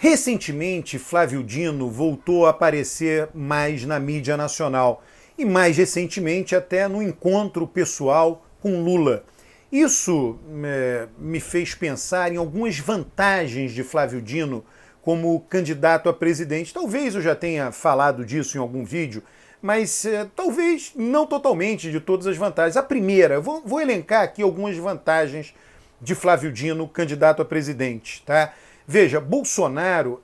Recentemente, Flávio Dino voltou a aparecer mais na mídia nacional e mais recentemente até no encontro pessoal com Lula. Isso me fez pensar em algumas vantagens de Flávio Dino como candidato a presidente. Talvez eu já tenha falado disso em algum vídeo, mas talvez não totalmente de todas as vantagens. A primeira, eu vou elencar aqui algumas vantagens de Flávio Dino, candidato a presidente, tá? Veja, Bolsonaro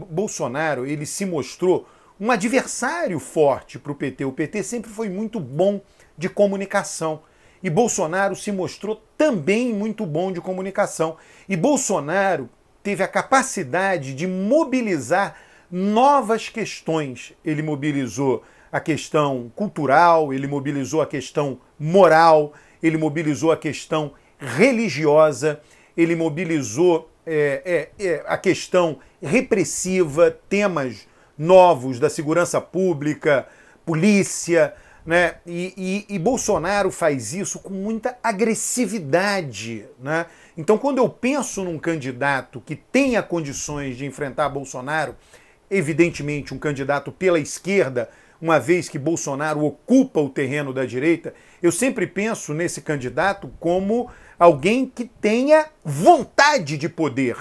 Bolsonaro, ele se mostrou um adversário forte para o PT. O PT sempre foi muito bom de comunicação. E Bolsonaro se mostrou também muito bom de comunicação. E Bolsonaro teve a capacidade de mobilizar novas questões. Ele mobilizou a questão cultural, ele mobilizou a questão moral, ele mobilizou a questão religiosa, ele mobilizou a questão repressiva, temas novos da segurança pública, polícia, né? E Bolsonaro faz isso com muita agressividade, né? Então, quando eu penso num candidato que tenha condições de enfrentar Bolsonaro, evidentemente um candidato pela esquerda, uma vez que Bolsonaro ocupa o terreno da direita, eu sempre penso nesse candidato como alguém que tenha vontade de poder,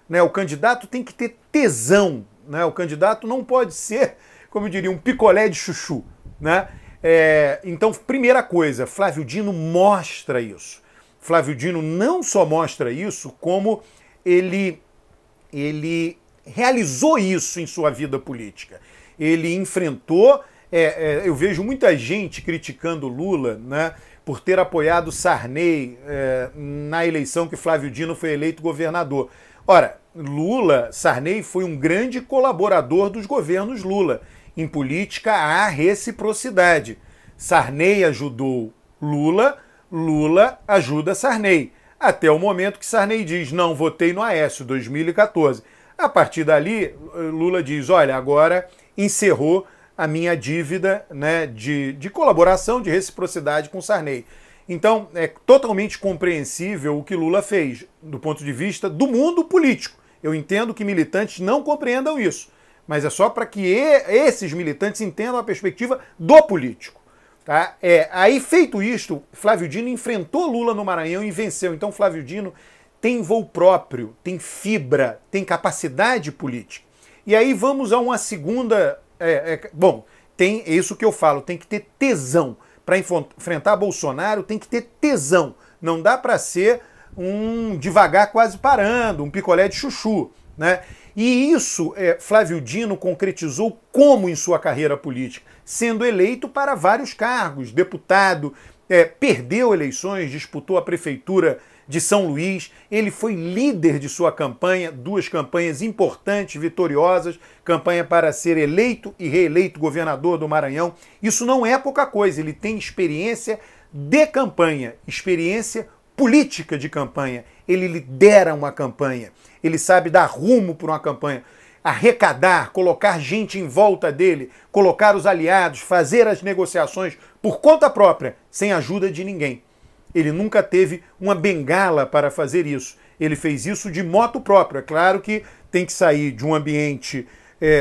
né? O candidato tem que ter tesão, né? O candidato não pode ser, como eu diria, um picolé de chuchu, né? Então, primeira coisa, Flávio Dino mostra isso. Flávio Dino não só mostra isso, como ele realizou isso em sua vida política. Ele enfrentou, eu vejo muita gente criticando Lula, né, por ter apoiado Sarney na eleição que Flávio Dino foi eleito governador. Ora, Sarney foi um grande colaborador dos governos Lula. Em política há reciprocidade. Sarney ajudou Lula, Lula ajuda Sarney. Até o momento que Sarney diz, não, votei no Aécio, 2014. A partir dali, Lula diz, olha, agora encerrou a minha dívida, né, de colaboração, de reciprocidade com Sarney. Então, é totalmente compreensível o que Lula fez, do ponto de vista do mundo político. Eu entendo que militantes não compreendam isso, mas é só para que esses militantes entendam a perspectiva do político. Tá? Aí, feito isto, Flávio Dino enfrentou Lula no Maranhão e venceu. Então, Flávio Dino tem voo próprio, tem fibra, tem capacidade política. E aí vamos a uma segunda... bom, tem isso que eu falo, tem que ter tesão. Para enfrentar Bolsonaro, tem que ter tesão. Não dá para ser um devagar quase parando, um picolé de chuchu, né? E isso Flávio Dino concretizou como em sua carreira política? Sendo eleito para vários cargos, deputado, perdeu eleições, disputou a prefeitura de São Luís, ele foi líder de sua campanha, duas campanhas importantes, vitoriosas, campanha para ser eleito e reeleito governador do Maranhão. Isso não é pouca coisa, ele tem experiência de campanha, experiência política de campanha, ele lidera uma campanha, ele sabe dar rumo para uma campanha, arrecadar, colocar gente em volta dele, colocar os aliados, fazer as negociações por conta própria, sem ajuda de ninguém. Ele nunca teve uma bengala para fazer isso. Ele fez isso de moto próprio. É claro que tem que sair de um ambiente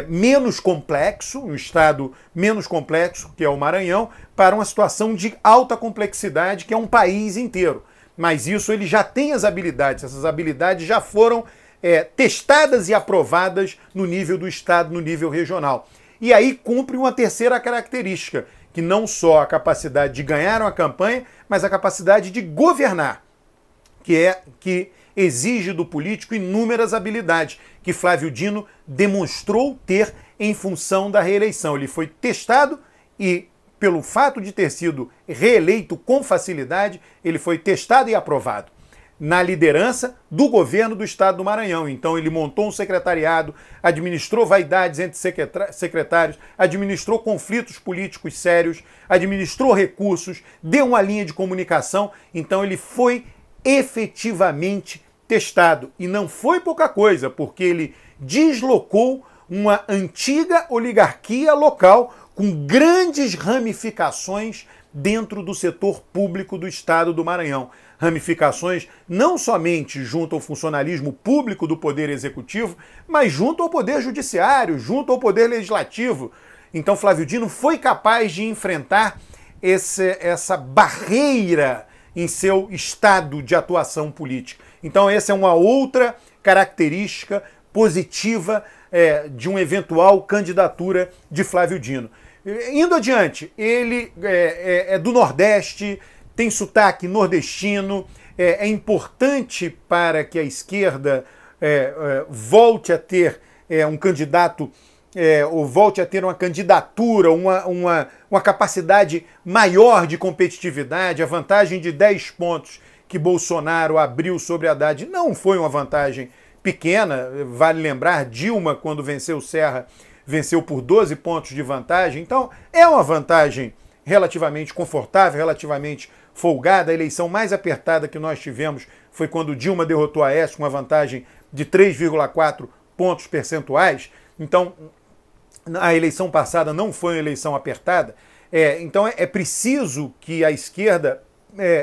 menos complexo, um estado menos complexo, que é o Maranhão, para uma situação de alta complexidade, que é um país inteiro. Mas isso ele já tem as habilidades. Essas habilidades já foram testadas e aprovadas no nível do estado, no nível regional. E aí cumpre uma terceira característica, que não só a capacidade de ganhar uma campanha, mas a capacidade de governar, que exige do político inúmeras habilidades, que Flávio Dino demonstrou ter em função da reeleição. Ele foi testado e, pelo fato de ter sido reeleito com facilidade, ele foi testado e aprovado na liderança do governo do estado do Maranhão. Então ele montou um secretariado, administrou vaidades entre secretários, administrou conflitos políticos sérios, administrou recursos, deu uma linha de comunicação. Então ele foi efetivamente testado. E não foi pouca coisa, porque ele deslocou uma antiga oligarquia local com grandes ramificações dentro do setor público do estado do Maranhão. ramificações não somente junto ao funcionalismo público do Poder Executivo, mas junto ao Poder Judiciário, junto ao Poder Legislativo. Então Flávio Dino foi capaz de enfrentar essa barreira em seu estado de atuação política. Então essa é uma outra característica positiva de uma eventual candidatura de Flávio Dino. Indo adiante, ele é do Nordeste, tem sotaque nordestino, é importante para que a esquerda volte a ter um candidato, ou volte a ter uma candidatura, uma capacidade maior de competitividade. A vantagem de 10 pontos que Bolsonaro abriu sobre Haddad não foi uma vantagem pequena. Vale lembrar, Dilma, quando venceu Serra, venceu por 12 pontos de vantagem. Então, é uma vantagem relativamente confortável, relativamente folgada. A eleição mais apertada que nós tivemos foi quando Dilma derrotou Aécio com uma vantagem de 3,4 pontos percentuais. Então, a eleição passada não foi uma eleição apertada. Então, é preciso que a esquerda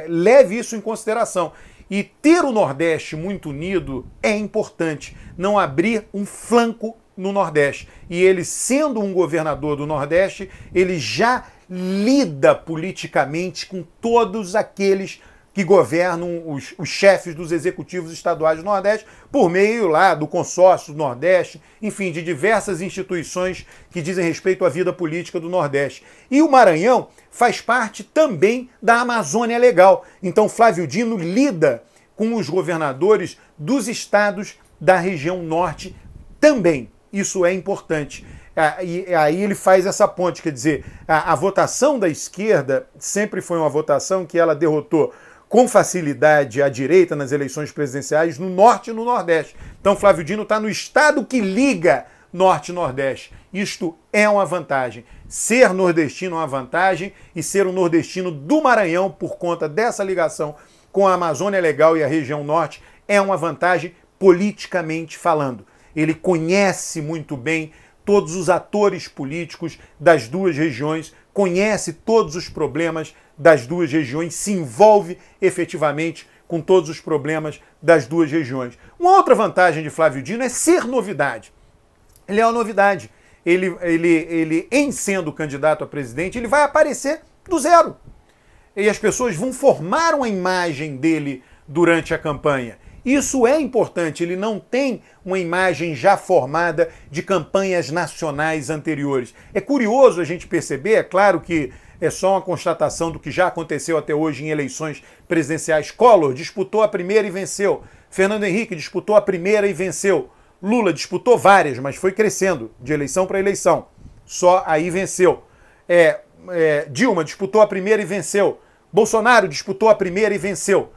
leve isso em consideração. E ter o Nordeste muito unido é importante. Não abrir um flanco no Nordeste. E ele, sendo um governador do Nordeste, ele já lida politicamente com todos aqueles que governam, os chefes dos executivos estaduais do Nordeste, por meio lá do consórcio do Nordeste, enfim, de diversas instituições que dizem respeito à vida política do Nordeste. E o Maranhão faz parte também da Amazônia Legal. Então Flávio Dino lida com os governadores dos estados da região norte também. Isso é importante. E aí ele faz essa ponte, quer dizer, a votação da esquerda sempre foi uma votação que ela derrotou com facilidade a direita nas eleições presidenciais no Norte e no Nordeste. Então Flávio Dino está no estado que liga Norte e Nordeste. Isto é uma vantagem. Ser nordestino é uma vantagem, e ser um nordestino do Maranhão, por conta dessa ligação com a Amazônia Legal e a região norte, é uma vantagem politicamente falando. Ele conhece muito bem todos os atores políticos das duas regiões, conhece todos os problemas das duas regiões, se envolve efetivamente com todos os problemas das duas regiões. Uma outra vantagem de Flávio Dino é ser novidade. Ele é uma novidade. Ele, em sendo candidato a presidente, ele vai aparecer do zero. E as pessoas vão formar uma imagem dele durante a campanha. Isso é importante, ele não tem uma imagem já formada de campanhas nacionais anteriores. É curioso a gente perceber, é claro que é só uma constatação do que já aconteceu até hoje em eleições presidenciais. Collor disputou a primeira e venceu. Fernando Henrique disputou a primeira e venceu. Lula disputou várias, mas foi crescendo de eleição para eleição. Só aí venceu. Dilma disputou a primeira e venceu. Bolsonaro disputou a primeira e venceu.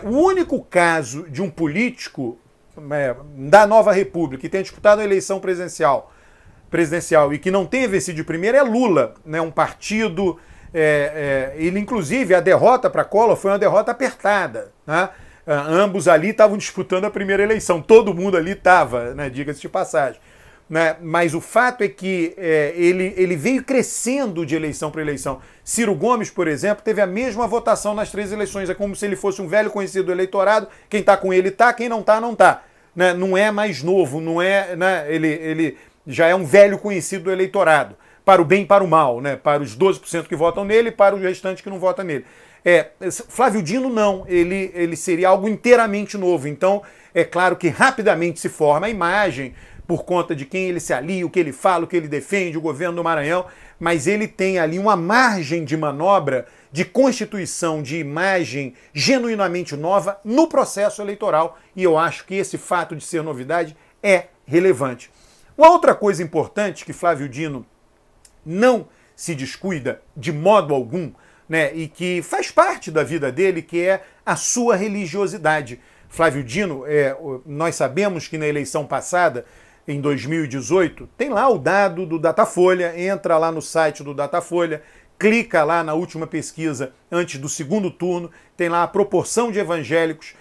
O único caso de um político da Nova República que tenha disputado a eleição presidencial e que não tenha vencido de primeira é Lula, um partido. Ele, inclusive, a derrota para Collor foi uma derrota apertada. Né? Ambos ali estavam disputando a primeira eleição, todo mundo ali estava, diga-se de passagem. Mas o fato é que ele veio crescendo de eleição para eleição. Ciro Gomes, por exemplo, teve a mesma votação nas 3 eleições. É como se ele fosse um velho conhecido do eleitorado. Quem está com ele está, quem não está, não está. Não é mais novo, não é. Ele já é um velho conhecido do eleitorado. Para o bem e para o mal, para os 12% que votam nele e para o restante que não vota nele. Flávio Dino não, ele seria algo inteiramente novo. Então, é claro que rapidamente se forma a imagem por conta de quem ele se alia, o que ele fala, o que ele defende, o governo do Maranhão, mas ele tem ali uma margem de manobra, de constituição de imagem genuinamente nova no processo eleitoral, e eu acho que esse fato de ser novidade é relevante. Uma outra coisa importante que Flávio Dino não se descuida de modo algum, e que faz parte da vida dele, que é a sua religiosidade. Flávio Dino, nós sabemos que na eleição passada, em 2018, tem lá o dado do Datafolha, entra lá no site do Datafolha, clica lá na última pesquisa antes do segundo turno, tem lá a proporção de evangélicos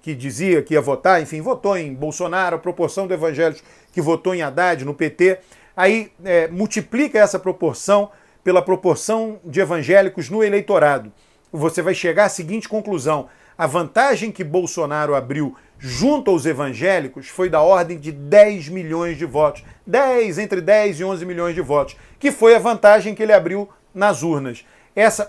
que dizia que ia votar, enfim, votou em Bolsonaro, a proporção de evangélicos que votou em Haddad, no PT, aí multiplica essa proporção pela proporção de evangélicos no eleitorado. você vai chegar à seguinte conclusão: a vantagem que Bolsonaro abriu junto aos evangélicos foi da ordem de 10 milhões de votos. Entre 10 e 11 milhões de votos, que foi a vantagem que ele abriu nas urnas.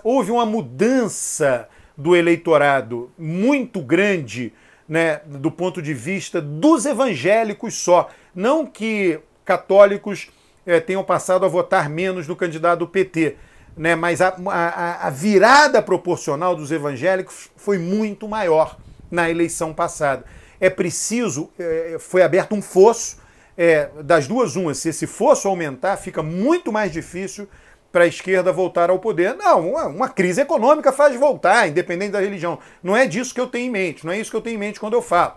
Houve uma mudança do eleitorado muito grande, né, do ponto de vista dos evangélicos só. Não que católicos tenham passado a votar menos no candidato do PT, né, mas a virada proporcional dos evangélicos foi muito maior na eleição passada. É preciso, foi aberto um fosso, das duas umas, se esse fosso aumentar, fica muito mais difícil para a esquerda voltar ao poder. Não, uma crise econômica faz voltar, independente da religião. Não é disso que eu tenho em mente, não é isso que eu tenho em mente quando eu falo.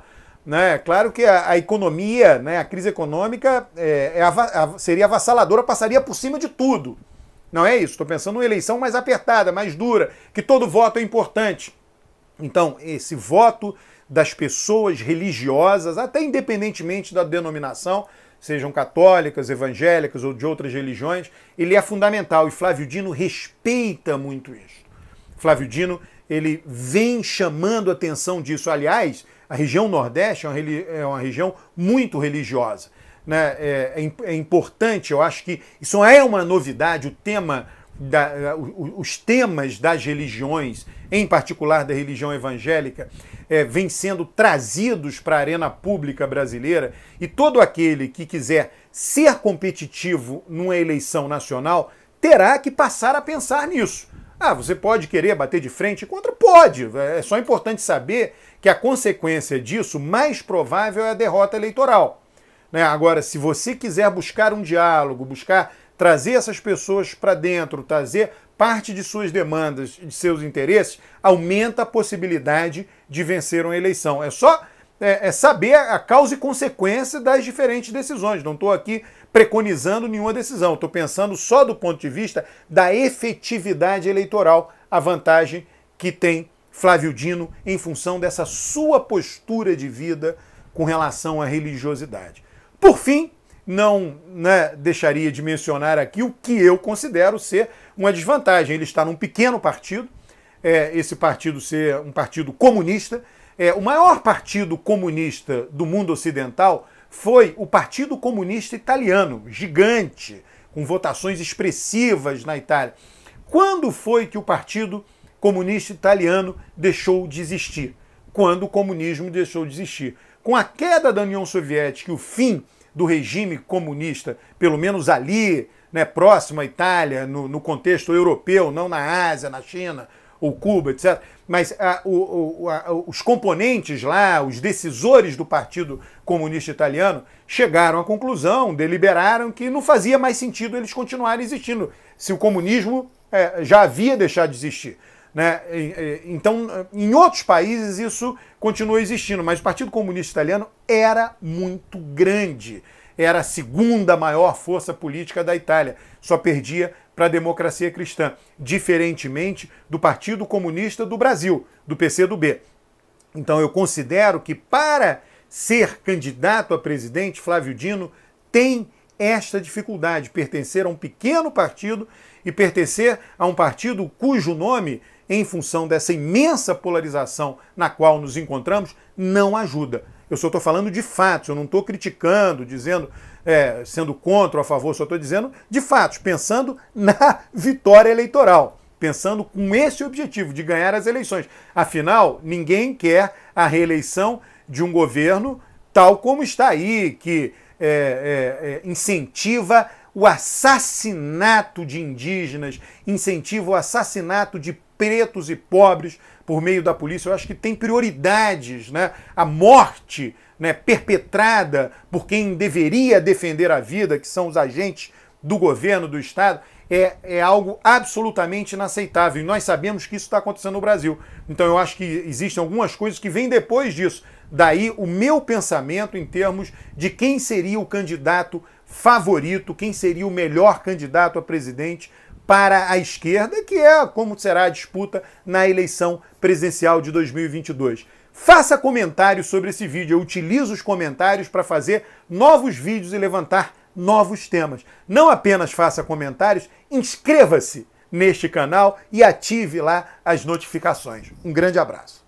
Né? Claro que a economia, né, a crise econômica seria avassaladora, passaria por cima de tudo. Não é isso, estou pensando numa eleição mais apertada, mais dura, que todo voto é importante. Então, esse voto das pessoas religiosas, até independentemente da denominação, sejam católicas, evangélicas ou de outras religiões, ele é fundamental, e Flávio Dino respeita muito isso. Flávio Dino, ele vem chamando a atenção disso. Aliás, a região Nordeste é uma região muito religiosa. Né? É importante, eu acho que isso é uma novidade, os temas das religiões, em particular da religião evangélica, vêm sendo trazidos para a arena pública brasileira, e todo aquele que quiser ser competitivo numa eleição nacional terá que passar a pensar nisso. Você pode querer bater de frente contra? Pode. É só importante saber que a consequência disso, mais provável, é a derrota eleitoral. Agora, se você quiser buscar um diálogo, buscar trazer essas pessoas para dentro, trazer parte de suas demandas, de seus interesses, aumenta a possibilidade de vencer uma eleição. É só saber a causa e consequência das diferentes decisões. Não estou aqui preconizando nenhuma decisão, estou pensando só do ponto de vista da efetividade eleitoral, a vantagem que tem Flávio Dino em função dessa sua postura de vida com relação à religiosidade. Por fim, não deixaria de mencionar aqui o que eu considero ser uma desvantagem. Ele está num pequeno partido, esse partido ser um partido comunista. O maior partido comunista do mundo ocidental foi o Partido Comunista Italiano, gigante, com votações expressivas na Itália. Quando foi que o Partido Comunista Italiano deixou de existir? Quando o comunismo deixou de existir. Com a queda da União Soviética e o fim do regime comunista, pelo menos ali, próximo à Itália, no contexto europeu, não na Ásia, na China ou Cuba, etc. Mas os componentes lá, os decisores do Partido Comunista Italiano, chegaram à conclusão, deliberaram que não fazia mais sentido eles continuarem existindo, se o comunismo já havia deixado de existir. Então, em outros países isso continua existindo, mas o Partido Comunista Italiano era muito grande, era a segunda maior força política da Itália, só perdia para a democracia cristã, diferentemente do Partido Comunista do Brasil, do PCdoB. Então eu considero que para ser candidato a presidente, Flávio Dino tem esta dificuldade, pertencer a um pequeno partido e pertencer a um partido cujo nome, em função dessa imensa polarização na qual nos encontramos, não ajuda. Eu só estou falando de fatos, eu não estou criticando, dizendo, sendo contra ou a favor, só estou dizendo de fatos, pensando na vitória eleitoral, pensando com esse objetivo de ganhar as eleições. Afinal, ninguém quer a reeleição de um governo tal como está aí, que incentiva o assassinato de indígenas, incentiva o assassinato de pretos e pobres por meio da polícia. Eu acho que tem prioridades, a morte perpetrada por quem deveria defender a vida, que são os agentes do governo, do Estado, é algo absolutamente inaceitável. E nós sabemos que isso está acontecendo no Brasil. Então eu acho que existem algumas coisas que vêm depois disso. Daí o meu pensamento em termos de quem seria o candidato favorito, quem seria o melhor candidato a presidente para a esquerda, que é como será a disputa na eleição presidencial de 2022. Faça comentários sobre esse vídeo. Eu utilizo os comentários para fazer novos vídeos e levantar novos temas. Não apenas faça comentários, inscreva-se neste canal e ative lá as notificações. Um grande abraço.